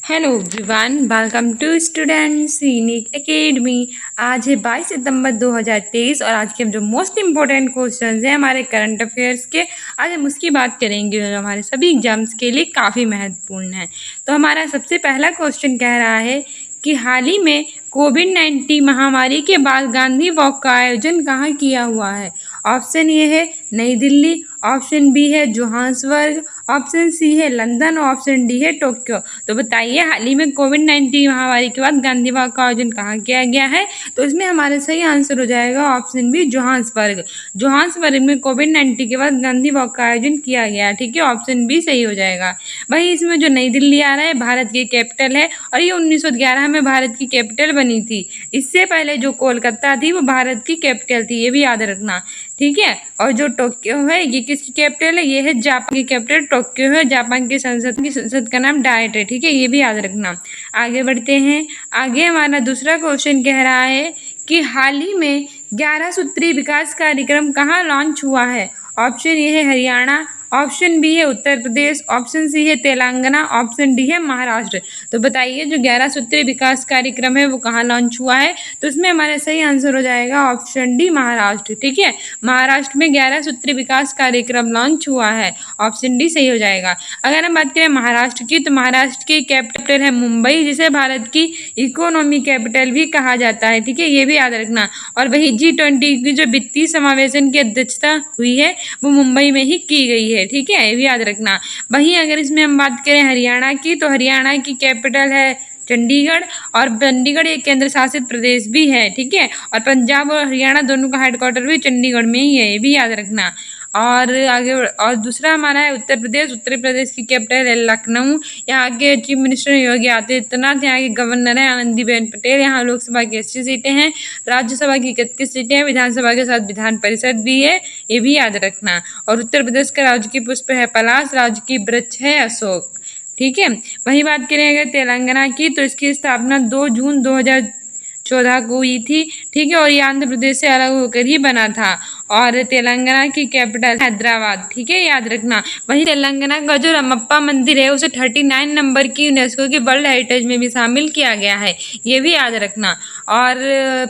Hello everyone, welcome to students unique academy. आज है 22 सितंबर 2023 और आज के जो मोस्ट इम्पोर्टेंट क्वेश्चंस हैं हमारे करंट अफेयर्स के, आज हम उसकी बात करेंगे जो हमारे सभी एग्जाम्स के लिए काफ़ी महत्वपूर्ण है। तो हमारा सबसे पहला क्वेश्चन कह रहा है कि हाल ही में कोविड-19 महामारी के बाद गांधी वॉक का आयोजन कहाँ किया हुआ है। ऑप्शन ए है नई दिल्ली, ऑप्शन बी है जोहान्सबर्ग, ऑप्शन सी है लंदन, ऑप्शन डी है टोक्यो। तो बताइए हाल ही में कोविड-19 महामारी के बाद गांधी वॉक का आयोजन कहाँ किया गया है। तो इसमें हमारा सही आंसर हो जाएगा ऑप्शन बी जोहान्सबर्ग। जोहान्सबर्ग में कोविड-19 के बाद गांधी वॉक का आयोजन किया गया, ठीक है, ऑप्शन बी सही हो जाएगा। वही इसमें जो नई दिल्ली आ रहा है भारत की कैपिटल है और ये 1911 में भारत की कैपिटल बनी थी। इससे पहले जो कोलकाता थी वो भारत की कैपिटल थी, ये भी याद रखना, ठीक है। और जो टोक्यो है ये किसकी कैपिटल है, ये है जापान की कैपिटल टोक्यो है। जापान की संसद का नाम डाइट है, ठीक है, ये भी याद रखना। आगे बढ़ते हैं। आगे हमारा दूसरा क्वेश्चन कह रहा है कि हाल ही में 11 सूत्रीय विकास कार्यक्रम कहाँ लॉन्च हुआ है। ऑप्शन ए है हरियाणा, ऑप्शन बी है उत्तर प्रदेश, ऑप्शन सी है तेलंगाना, ऑप्शन डी है महाराष्ट्र। तो बताइए जो 11 सूत्रीय विकास कार्यक्रम है वो कहाँ लॉन्च हुआ है। तो इसमें हमारा सही आंसर हो जाएगा ऑप्शन डी महाराष्ट्र, ठीक है। महाराष्ट्र में 11 सूत्रीय विकास कार्यक्रम लॉन्च हुआ है, ऑप्शन डी सही हो जाएगा। अगर हम बात करें महाराष्ट्र की, तो महाराष्ट्र की कैपिटल है मुंबई, जिसे भारत की इकोनॉमी कैपिटल भी कहा जाता है, ठीक है, ये भी याद रखना। और वही G20 की जो वित्तीय समावेशन की अध्यक्षता हुई है वो मुंबई में ही की गई है, ठीक है, ये भी याद रखना। वहीं अगर इसमें हम बात करें हरियाणा की, तो हरियाणा की कैपिटल है चंडीगढ़ और चंडीगढ़ एक केंद्र शासित प्रदेश भी है, ठीक है। और पंजाब और हरियाणा दोनों का हेडक्वार्टर भी चंडीगढ़ में ही है, ये भी याद रखना। और आगे और दूसरा हमारा है उत्तर प्रदेश। उत्तर प्रदेश की कैपिटल है लखनऊ। यहाँ के चीफ मिनिस्टर योगी आदित्यनाथ, यहाँ के गवर्नर है आनंदीबेन पटेल। यहाँ लोकसभा की 80 सीटें हैं, राज्यसभा की 31 सीटें हैं, विधानसभा के साथ विधान परिषद भी है, ये भी याद रखना। और उत्तर प्रदेश का राजकीय पुष्प है पलाश, राजकीय वृक्ष है अशोक, ठीक है। वही बात करेंगे तेलंगाना की, तो इसकी स्थापना 2 जून 2014 को हुई थी, ठीक है। और ये आंध्र प्रदेश से अलग होकर ही बना था। और तेलंगाना की कैपिटल हैदराबाद, ठीक है, याद रखना। वहीं तेलंगाना का जो रमप्पा मंदिर है उसे 39 नंबर की यूनेस्को की वर्ल्ड हेरिटेज में भी शामिल किया गया है, ये भी याद रखना। और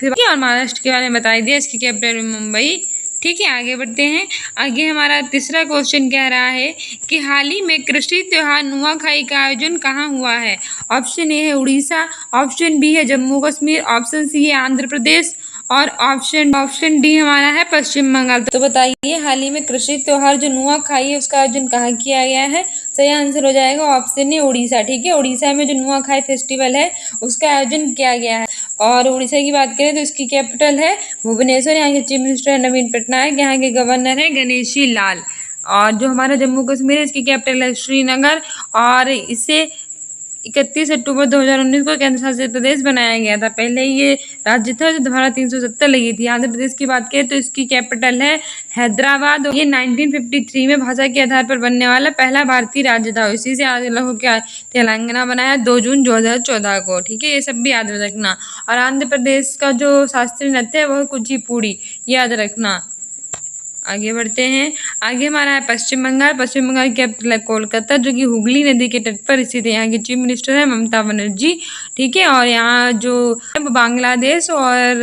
फिर और महाराष्ट्र के बारे में बता दिया, इसकी कैपिटल मुंबई, ठीक है। आगे बढ़ते हैं। आगे हमारा तीसरा क्वेश्चन कह रहा है कि हाल ही में कृषि त्योहार नुआखाई का आयोजन कहाँ हुआ है। ऑप्शन ए है उड़ीसा, ऑप्शन बी है जम्मू कश्मीर, ऑप्शन सी है आंध्र प्रदेश और ऑप्शन डी हमारा है पश्चिम बंगाल। तो बताइए हाल ही में कृषि त्योहार जो नुआखाई है उसका आयोजन कहाँ किया गया है। सही आंसर हो जाएगा ऑप्शन ए उड़ीसा, ठीक है। उड़ीसा में जो नुआखाई फेस्टिवल है उसका आयोजन किया गया है। और उड़ीसा की बात करें तो इसकी कैपिटल है भुवनेश्वर। यहाँ के चीफ मिनिस्टर है नवीन पटनायक, यहाँ के गवर्नर है गणेशी लाल। और जो हमारा जम्मू कश्मीर है इसकी कैपिटल है श्रीनगर और इसे 31 अक्टूबर 2019 को केंद्र शासित प्रदेश बनाया गया था। पहले ये राज्य था जो धारा 370 लगी थी। आंध्र प्रदेश की बात करें तो इसकी कैपिटल है हैदराबाद। ये 1953 में भाषा के आधार पर बनने वाला पहला भारतीय राज्य था। इसी से अलग होकर तेलंगाना बनाया 2 जून 2014 को, ठीक है, ये सब भी याद रखना। और आंध्र प्रदेश का जो शास्त्रीय नृत्य है वह कुचिपुड़ी, याद रखना। आगे बढ़ते हैं। आगे हमारा है पश्चिम बंगाल। पश्चिम बंगाल की कैपिटल है कोलकाता, जो कि हुगली नदी के तट पर स्थित है। यहाँ की चीफ मिनिस्टर है ममता बनर्जी, ठीक है। और यहाँ जो बांग्लादेश और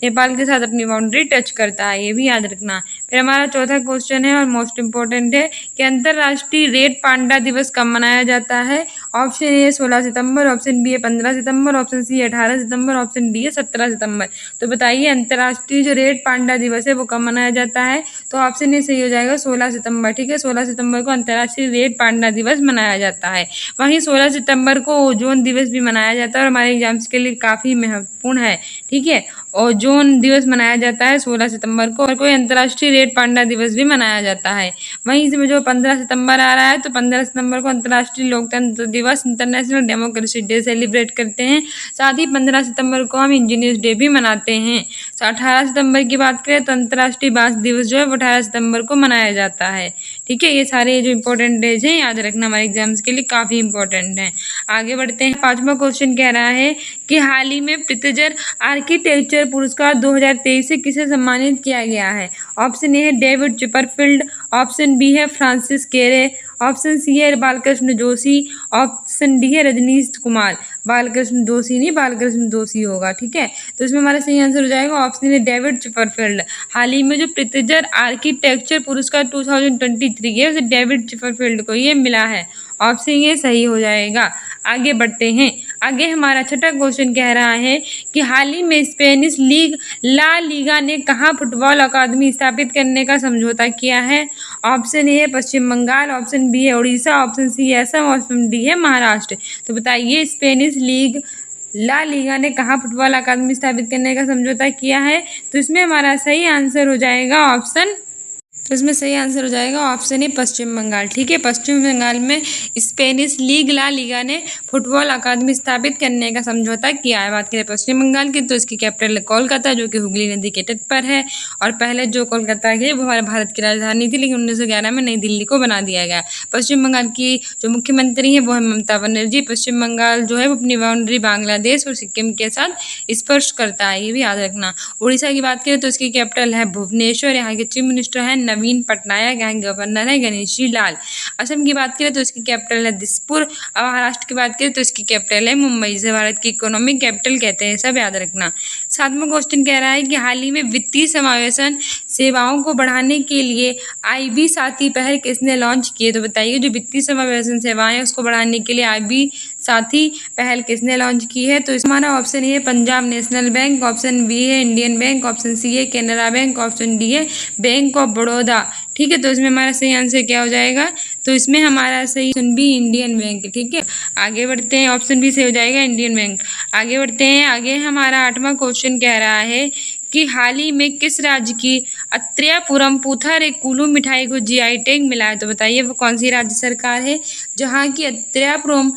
नेपाल के साथ अपनी बाउंड्री टच करता है, ये भी याद रखना। फिर हमारा चौथा क्वेश्चन है और मोस्ट इम्पोर्टेंट है कि अंतर्राष्ट्रीय रेड पांडा दिवस कब मनाया जाता है। ऑप्शन ए 16 सितंबर, ऑप्शन बी है 15 सितंबर, ऑप्शन सी है 18 सितंबर, ऑप्शन डी है 17 सितंबर। तो बताइए अंतर्राष्ट्रीय जो रेड पांडा दिवस है वो कब मनाया जाता है। तो ऑप्शन ए सही हो जाएगा 16 सितंबर, ठीक है। 16 सितंबर को अंतर्राष्ट्रीय रेड पांडा दिवस मनाया जाता है। वहीं 16 सितंबर को ओजोन दिवस भी मनाया जाता है और हमारे एग्जाम्स के लिए काफ़ी महत्वपूर्ण है, ठीक है। ओजोन दिवस मनाया जाता है 16 सितंबर को और कोई अंतर्राष्ट्रीय रेड पांडा दिवस भी मनाया जाता है। वहीं इसमें जो 15 सितंबर आ रहा है तो 15 सितंबर को अंतर्राष्ट्रीय लोकतंत्र दिवस, इंटरनेशनल डेमोक्रेसी डे सेलिब्रेट करते हैं। साथ ही 15 सितंबर को हम इंजीनियर्स डे भी मनाते हैं। 18 सितंबर की बात करें तो अंतर्राष्ट्रीय बांस दिवस जो है 18 सितंबर को मनाया जाता है, ठीक है। ये सारे जो इंपॉर्टेंट डेज हैं याद रखना, हमारे एग्जाम्स के लिए काफ़ी इंपॉर्टेंट हैं। आगे बढ़ते हैं। पांचवा क्वेश्चन कह रहा है कि हाल ही में प्रित्जर आर्किटेक्चर पुरस्कार 2023 से किसे सम्मानित किया गया है। ऑप्शन ए है डेविड चिपरफील्ड, ऑप्शन बी है फ्रांसिस केरे, ऑप्शन सी है बालकृष्ण जोशी, ऑप्शन डी है रजनीश कुमार, बालकृष्ण दोषी नहीं, बालकृष्ण दोषी होगा, ठीक है। तो इसमें हमारा सही आंसर हो जाएगा ऑप्शन ए डेविड चिपरफील्ड। हाल ही में जो प्रित्जर आर्किटेक्चर पुरस्कार 2023 है उसे डेविड चिपरफील्ड को ये मिला है। ऑप्शन ये सही हो जाएगा। आगे बढ़ते हैं। आगे हमारा छठा क्वेश्चन कह रहा है कि हाल ही में स्पेनिश लीग ला लीगा ने कहाँ फुटबॉल अकादमी स्थापित करने का समझौता किया है। ऑप्शन ए है पश्चिम बंगाल, ऑप्शन बी है उड़ीसा, ऑप्शन सी है असम, ऑप्शन डी है महाराष्ट्र। तो बताइए स्पेनिश लीग ला लीगा ने कहाँ फुटबॉल अकादमी स्थापित करने का समझौता किया है। तो इसमें हमारा सही आंसर हो जाएगा ऑप्शन, तो इसमें सही आंसर हो जाएगा ऑप्शन ए पश्चिम बंगाल, ठीक है। पश्चिम बंगाल में स्पेनिश लीग ला लीगा ने फुटबॉल अकादमी स्थापित करने का समझौता किया है। बात करें पश्चिम बंगाल की तो इसकी कैपिटल है कोलकाता, जो कि हुगली नदी के तट पर है। और पहले जो कोलकाता है वो हमारे भारत की राजधानी थी, लेकिन 1911 में नई दिल्ली को बना दिया गया। पश्चिम बंगाल की जो मुख्यमंत्री है वो है ममता बनर्जी। पश्चिम बंगाल जो है वो अपनी बाउंड्री बांग्लादेश और सिक्किम के साथ स्पर्श करता है, ये भी याद रखना। उड़ीसा की बात करें तो इसकी कैपिटल है भुवनेश्वर, यहाँ के चीफ मिनिस्टर है नवीन पटनायक, यहाँ गवर्नर है गणेशी लाल। असम की बात करें तो इसकी कैपिटल है दिसपुर। और महाराष्ट्र की बात करें तो इसकी कैपिटल है मुंबई, से भारत की इकोनॉमिक कैपिटल कहते हैं, सब याद रखना। सातवां क्वेश्चन कह रहा है कि हाल ही में वित्तीय समावेशन सेवाओं को बढ़ाने के लिए IB साथी पहल किसने लॉन्च की है। तो बताइए जो वित्तीय समावेशन सेवाएं हैं उसको बढ़ाने के लिए IB साथी पहल किसने लॉन्च की है। तो इसमें हमारा ऑप्शन ए है Punjab national bank, option B है इंडियन बैंक, ऑप्शन सी है कैनरा बैंक, ऑप्शन डी है बैंक ऑफ बड़ौदा, ठीक है। तो इसमें हमारा सही आंसर क्या हो जाएगा। तो इसमें हमारा सही ऑप्शन बी इंडियन बैंक, ठीक है। आगे बढ़ते हैं, ऑप्शन बी से हो जाएगा इंडियन बैंक। आगे बढ़ते हैं। आगे हमारा आठवां क्वेश्चन कह रहा है कि हाल ही में किस राज्य की अत्र्यापुरम पुथारेकुलु मिठाई को GI टैग मिला है। तो बताइए वो कौन सी राज्य सरकार है जहाँ की अत्र्यापुरम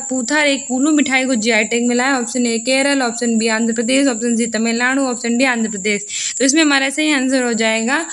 पुथारेकुलु मिठाई को GI टैग मिला है। Option A Kerala, option B Andhra Pradesh, option C Tamil Nadu, option D Andhra Pradesh. तो इसमें हमारा सही आंसर हो जाएगा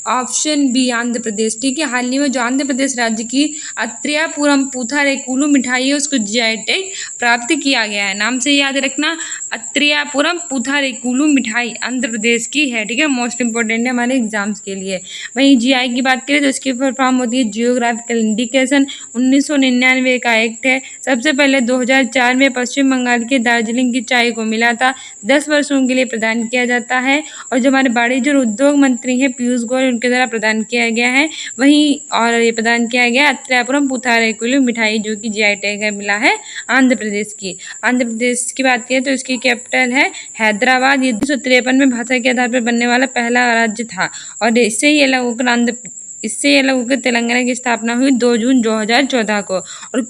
ऑप्शन बी आंध्र प्रदेश, ठीक है। हाल ही में जो आंध्र प्रदेश राज्य की अत्र्यापुरम पुथारेकुलु मिठाई है उसको GI टैग प्राप्त किया गया है। नाम से याद रखना, अत्र्यापुरम पुथारेकुलु मिठाई आंध्र प्रदेश की है, ठीक है। मोस्ट इंपॉर्टेंट है हमारे एग्जाम्स के लिए। वहीं GI की बात करें तो इसकी फुल फॉर्म होती है जियोग्राफिकल इंडिकेशन। 1999 का एक्ट है। सबसे पहले 2004 में पश्चिम बंगाल के दार्जिलिंग की चाय को मिला था। 10 वर्षों के लिए प्रदान किया जाता है। और जो हमारे वाणिज्य और उद्योग मंत्री हैं पीयूष गोयल, उनके द्वारा प्रदान किया गया है। वहीं और ये प्रदान किया गया अत्र्यापुरम पुथारेकुलु मिठाई जो कि GI टैग मिला है आंध्र प्रदेश की। आंध्र प्रदेश की बात करें तो इसकी कैपिटल है हैदराबाद। ये 1953 में भाषा के आधार पर बनने वाला पहला राज्य था। और इससे ही अलग होकर तेलंगाना की स्थापना हुई 2 जून 2014 को। और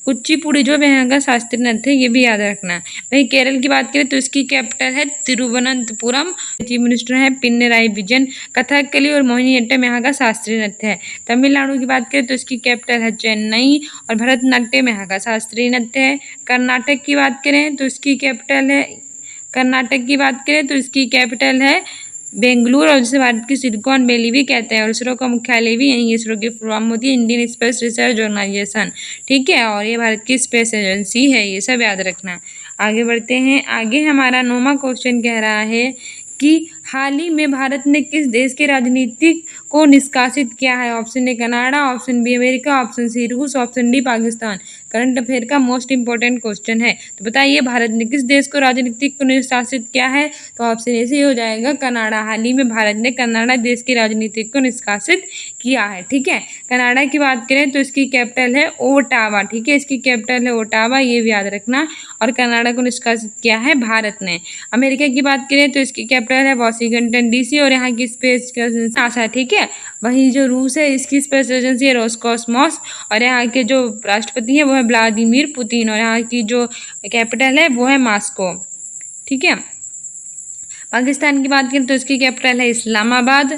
कुचिपुड़ी जो यहाँ का शास्त्रीय नृत्य है ये भी याद रखना। वहीं केरल की बात करें तो इसकी कैपिटल है तिरुवनंतपुरम। चीफ मिनिस्टर है पिनराई विजयन। कथकली और मोहिनीअट्टम यहाँ का शास्त्रीय नृत्य है। तमिलनाडु की बात करें तो इसकी कैपिटल है चेन्नई। और भरतनाट्यम यहाँ का शास्त्रीय नृत्य है। कर्नाटक की बात करें तो इसकी कैपिटल है बेंगलुरु। और जिसे भारत की सिलिकॉन वैली भी कहते हैं। और इसरो का मुख्यालय भी यहीं, इसरो की फुल फॉर्म होती है इंडियन स्पेस रिसर्च ऑर्गेनाइजेशन, ठीक है। और ये भारत की स्पेस एजेंसी है, ये सब याद रखना। आगे बढ़ते हैं। आगे हमारा 9वां क्वेश्चन कह रहा है कि हाल ही में भारत ने किस देश के राजनीतिक को निष्कासित किया है। Option A Canada, option B America, option C रूस, option D Pakistan. Current affair का मोस्ट इंपॉर्टेंट क्वेश्चन है। तो बताइए भारत ने किस देश को राजनीतिक को निष्कासित किया है। तो ऑप्शन ए से हो जाएगा कनाडा। हाल ही में भारत ने कनाडा देश की राजनीतिक को निष्कासित किया है, ठीक है। कनाडा की बात करें तो इसकी कैपिटल है ओटावा, ठीक है। इसकी कैपिटल है ओटावा, ये भी याद रखना। और कनाडा को निष्कासित किया है भारत ने। अमेरिका की बात करें तो इसकी कैपिटल है वाशिंगटन DC। और यहाँ की स्पेस नासा, ठीक है। वहीं जो रूस है इसकी स्पेस एजेंसी है रोसकॉस्मोस। और यहाँ के जो राष्ट्रपति हैं वो है व्लादिमीर पुतिन। और यहाँ की जो कैपिटल है वो है मॉस्को, ठीक है। पाकिस्तान की बात करें तो इसकी कैपिटल है इस्लामाबाद,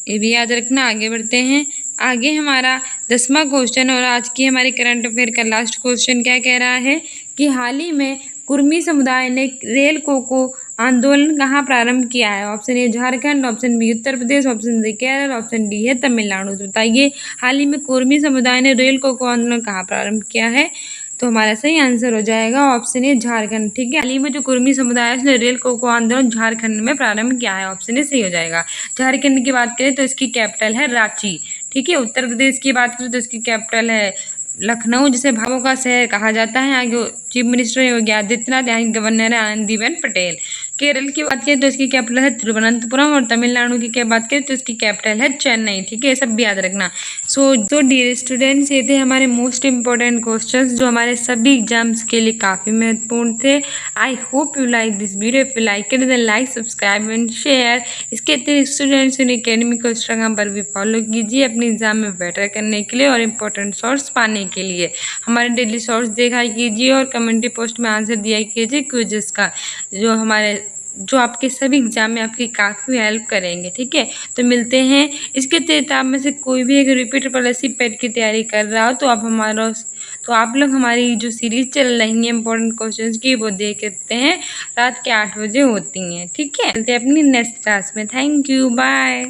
ये भी याद रखना। आगे बढ़ते हैं। आगे हमारा 10वां क्वेश्चन और आज की हमारी करंट अफेयर का लास्ट क्वेश्चन क्या कह रहा है कि हाल ही में कुर्मी समुदाय ने रेल कोको आंदोलन कहाँ प्रारंभ किया है। Option A Jharkhand, option B Uttar Pradesh, option C Kerala, option D है तमिलनाडु। तो बताइए हाल ही में कुर्मी समुदाय ने रेल कोको आंदोलन कहाँ प्रारंभ किया है। तो हमारा सही आंसर हो जाएगा ऑप्शन ए झारखंड, ठीक है। हाल ही में जो कुर्मी समुदाय है उसने रेल कोको आंदोलन झारखंड में प्रारंभ किया है। ऑप्शन ए सही हो जाएगा। झारखंड की बात करें तो इसकी कैपिटल है रांची, ठीक है। उत्तर प्रदेश की बात करें तो इसकी कैपिटल है लखनऊ जिसे भावों का शहर कहा जाता है। आगे चीफ मिनिस्टर योगी आदित्यनाथ, यहाँ की गवर्नर है आनंदीबेन पटेल। केरल की बात करें तो इसकी कैपिटल है तिरुवनंतपुरम, और तमिलनाडु की क्या बात करें तो इसकी कैपिटल है चेन्नई। ठीक है, ये सब भी याद रखना। सो डियर स्टूडेंट्स, ये थे हमारे मोस्ट इंपॉर्टेंट क्वेश्चंस जो हमारे सभी एग्जाम्स के लिए काफ़ी महत्वपूर्ण थे। I hope you like this video. If you like it then like, subscribe and share. इसके अतिरिक्त स्टूडेंट्स अकेडमी को इंस्टाग्राम पर भी फॉलो कीजिए अपने एग्जाम में बेटर करने के लिए और इम्पोर्टेंट सोर्स पाने के लिए। हमारे डेली सोर्स देखा कीजिए और कमेंट्री पोस्ट में आंसर दिया कीजिए क्विज़ेस का, जो आपके सभी एग्जाम में आपकी काफ़ी हेल्प करेंगे। ठीक है, तो मिलते हैं। इसके अतिरिक्त आप में से कोई भी अगर रिपीटेबल ऐसी पेट की तैयारी कर रहा हो तो आप लोग हमारी जो सीरीज चल रही है इंपॉर्टेंट क्वेश्चंस की, वो देख सकते हैं। रात के 8 बजे होती हैं। ठीक है, मिलते हैं अपनी नेक्स्ट क्लास में। Thank you, bye.